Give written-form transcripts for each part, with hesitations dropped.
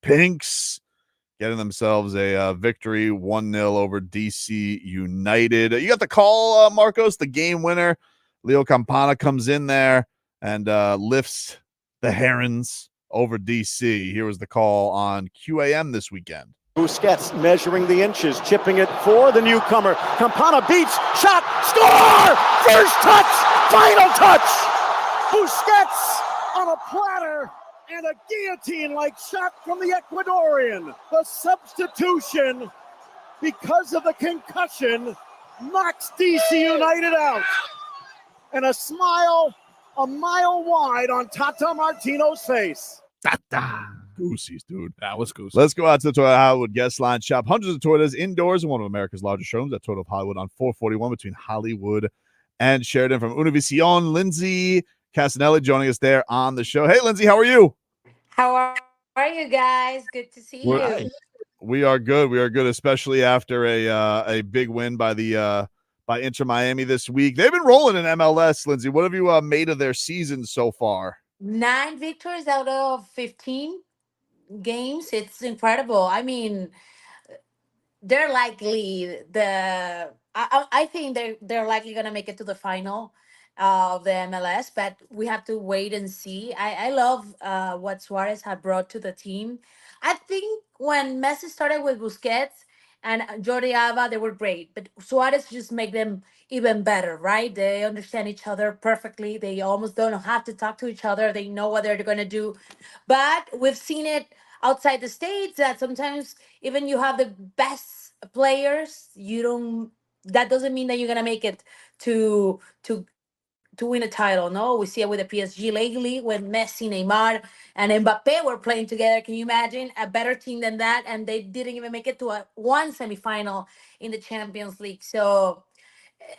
Pinks getting themselves a victory 1-0 over DC United. You got the call, Marcos, the game winner. Leo Campana comes in there and lifts the Herons over DC. Here was the call on QAM this weekend. Busquets measuring the inches, chipping it for the newcomer. Campana beats, shot, score! First touch, final touch! Busquets on a platter and a guillotine-like shot from the Ecuadorian. The substitution, because of the concussion, knocks DC United out. And a smile a mile wide on Tata Martino's face. Tata. Goosies, dude. That was goosey. Let's go out to the Toyota Hollywood guest line. Shop hundreds of Toyotas indoors in one of America's largest showrooms at Toyota of Hollywood on 441 between Hollywood and Sheridan. From Univision, Lindsay Casinelli joining us there on the show. Hey, Lindsay, how are you? How are you guys? Good to see you. We are good. We are good, especially after a big win by the by Inter Miami this week. They've been rolling in MLS, Lindsay. What have you made of their season so far? 9 victories out of 15 games. It's incredible. I mean, they're likely I think they're likely gonna make it to the final of the MLS, but we have to wait and see. I love what Suarez had brought to the team. I think when Messi started with Busquets and Jordi Alba, they were great, but Suarez just make them even better, right? They understand each other perfectly. They almost don't have to talk to each other. They know what they're gonna do. But we've seen it outside the States that sometimes even you have the best players, that doesn't mean that you're gonna make it to win a title. No, we see it with the PSG lately when Messi, Neymar, and Mbappe were playing together. Can you imagine a better team than that? And they didn't even make it to one semifinal in the Champions League. So,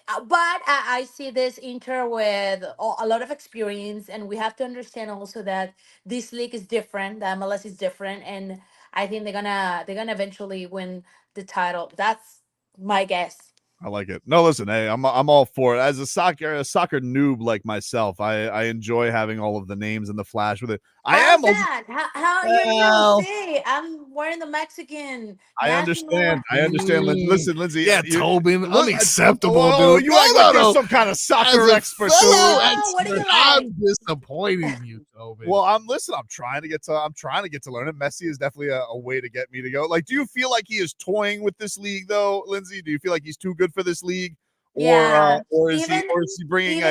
but I see this Inter with a lot of experience, and we have to understand also that this league is different. The MLS is different, and I think they're gonna eventually win the title. That's my guess. I like it. No, listen, hey, I'm all for it. As a soccer noob like myself, I enjoy having all of the names and the flash with it. How's that? How you say? I'm wearing the Mexican. I understand. Listen, Lindsay. Yeah, Tobin, unacceptable, dude. You act like you're some kind of soccer expert. What do you like? I'm disappointing you, Tobin. Well, I'm trying to get to learn it. Messi is definitely a way to get me to go. Like, do you feel like he is toying with this league, though, Lindsay? Do you feel like he's too good for this league, or is he bringing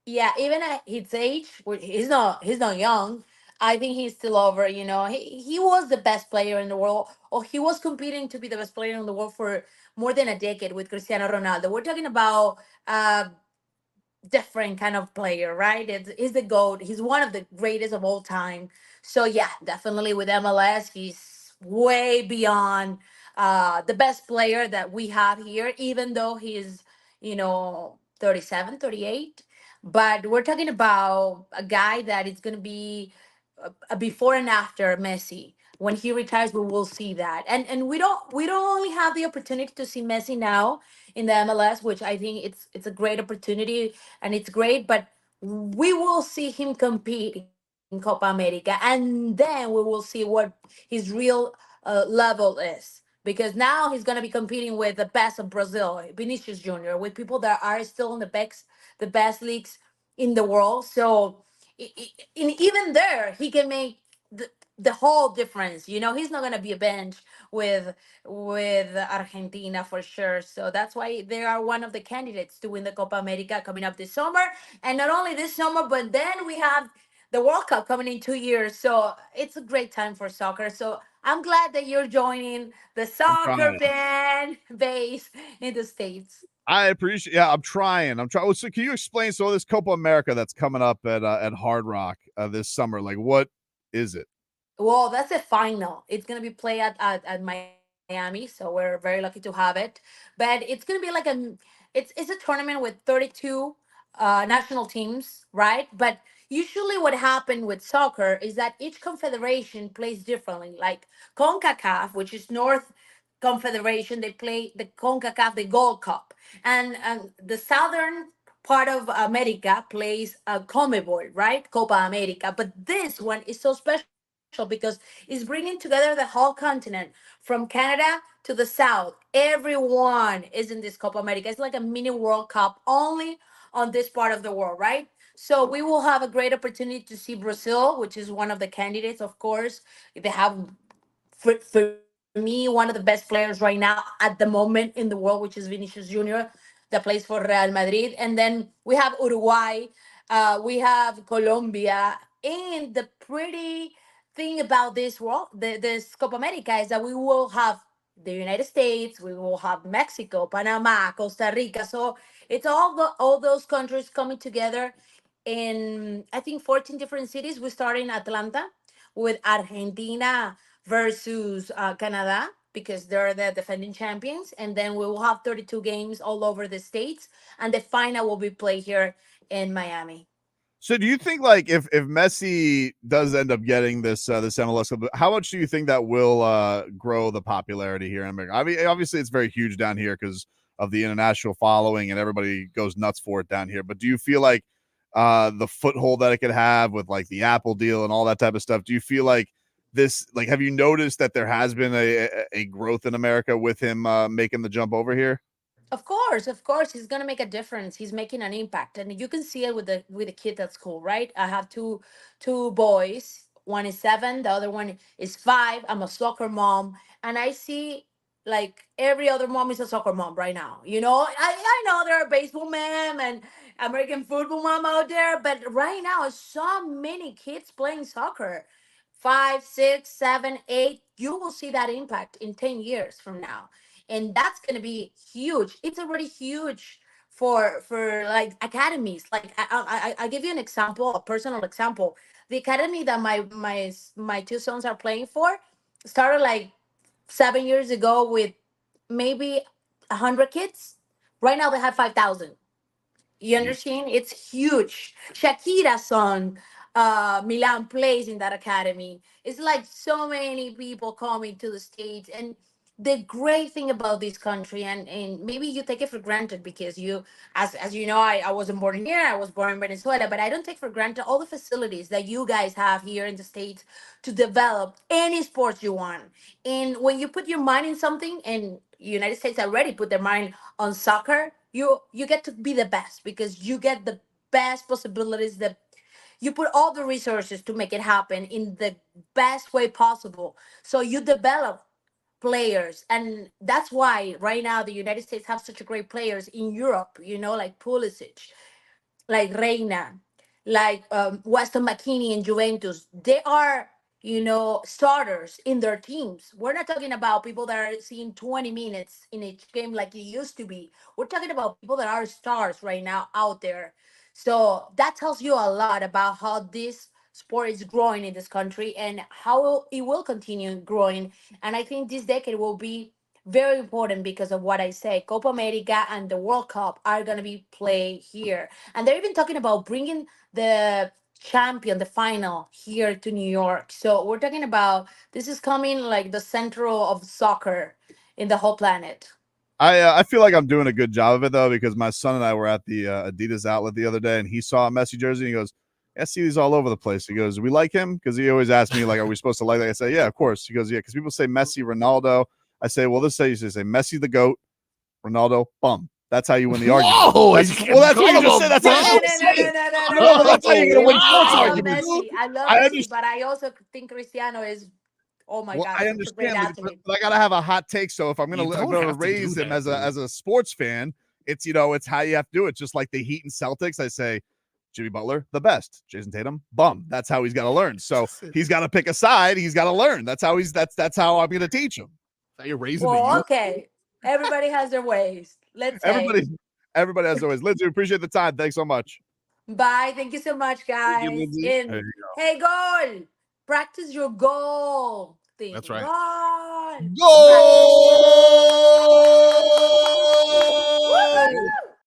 even at his age, he's not young. I think he's still over. He was the best player in the world, or he was competing to be the best player in the world for more than a decade with Cristiano Ronaldo. We're talking about different kind of player, right? He's the GOAT. He's one of the greatest of all time. So yeah, definitely with MLS, he's way beyond the best player that we have here, even though he's, 37, 38. But we're talking about a guy that is going to be a before and after Messi. When he retires, we will see that. And we don't only have the opportunity to see Messi now in the MLS, which I think it's a great opportunity and it's great, but we will see him compete in Copa America, and then we will see what his real level is. Because now he's gonna be competing with the best of Brazil, Vinicius Junior, with people that are still in the best leagues in the world. So even there, he can make the whole difference. He's not gonna be a bench with Argentina for sure. So that's why they are one of the candidates to win the Copa America coming up this summer. And not only this summer, but then we have the World Cup coming in 2 years. So it's a great time for soccer. So I'm glad that you're joining the soccer fan base in the States. I appreciate. Yeah, I'm trying. So, can you explain this Copa America that's coming up at Hard Rock this summer? Like, what is it? Well, that's a final. It's gonna be played at Miami, so we're very lucky to have it. But it's gonna be like it's a tournament with 32 national teams, right? But usually, what happened with soccer is that each confederation plays differently. Like CONCACAF, which is North Confederation, they play the CONCACAF, the Gold Cup, and the southern part of America plays a CONMEBOL, right? Copa America. But this one is so special because it's bringing together the whole continent from Canada to the south. Everyone is in this Copa America. It's like a mini World Cup only on this part of the world, right? So we will have a great opportunity to see Brazil, which is one of the candidates, of course. They have, for me, one of the best players right now at the moment in the world, which is Vinicius Junior, that plays for Real Madrid. And then we have Uruguay, we have Colombia. And the pretty thing about this world, this Copa America, is that we will have the United States, we will have Mexico, Panama, Costa Rica. So it's all those countries coming together in, I think, 14 different cities. We start in Atlanta with Argentina versus Canada, because they're the defending champions. And then we will have 32 games all over the states. And the final will be played here in Miami. So do you think, like, if Messi does end up getting this this MLS, how much do you think that will grow the popularity here in America? I mean, obviously it's very huge down here because of the international following and everybody goes nuts for it down here. But do you feel like the foothold that it could have with like the Apple deal and all that type of stuff, do you feel like this, like, have you noticed that there has been a growth in America with him making the jump over here? Of course, he's gonna make a difference. He's making an impact, and you can see it with the kid at school, right? I have two boys. One is 7, the other one is 5. I'm a soccer mom, and I see like every other mom is a soccer mom right now. I know there are baseball mom and American football mom out there, but right now, so many kids playing soccer. 5, 6, 7, 8. You will see that impact in 10 years from now, and that's going to be huge. It's already huge for like academies. Like I give you an example, a personal example. The academy that my two sons are playing for started like 7 years ago with maybe 100 kids. Right now they have 5,000. You understand? It's huge. Shakira's son, Milan, plays in that academy. It's like so many people coming to the States. And the great thing about this country, and maybe you take it for granted because as you know, I wasn't born here, I was born in Venezuela, but I don't take for granted all the facilities that you guys have here in the States to develop any sports you want. And when you put your mind in something, and United States already put their mind on soccer, you get to be the best because you get the best possibilities, that you put all the resources to make it happen in the best way possible, so you develop players. And that's why right now the United States have such a great players in Europe, like Pulisic, like Reina, like Weston McKinney in Juventus. They are, starters in their teams. We're not talking about people that are seeing 20 minutes in each game like it used to be. We're talking about people that are stars right now out there. So that tells you a lot about how this sport is growing in this country and how it will continue growing. And I think this decade will be very important because of what I say. Copa America and the World Cup are going to be played here. And they're even talking about bringing the champion, the final, here to New York. So we're talking about this is coming like the central of soccer in the whole planet. I feel like I'm doing a good job of it though, because my son and I were at the Adidas outlet the other day, and he saw a Messi jersey. And he goes, "I see these all over the place." He goes, "We like him?" Because he always asks me like, "Are we supposed to like that?" I say, "Yeah, of course." He goes, "Yeah," because people say Messi, Ronaldo. I say, "Well, this say you say Messi the GOAT, Ronaldo bum." That's how you win the argument. Whoa, That's what you just said. That's how you say it. No, that's how you're gonna win sports I love arguments. Messi. I love I Messi, understand. but I also think Cristiano is, oh my Well, God, I such a great understand, athlete. but I gotta have a hot take. So if I'm You gonna don't have to raise do him that, as a sports fan, it's it's how you have to do it. Just like the Heat and Celtics, I say Jimmy Butler, the best. Jason Tatum, bum. That's how he's got to learn. So he's got to pick a side. He's got to learn. That's how that's how I'm gonna teach him. That you're raising the Well, youth. okay. Everybody has their ways. Let's say. Everybody has always. Lindsay, appreciate the time. Thanks so much. Bye. Thank you so much, Thank you, guys. Lindsay. There And you go. hey, goal. Practice your goal thing. That's right. Goal. Goal! Woohoo!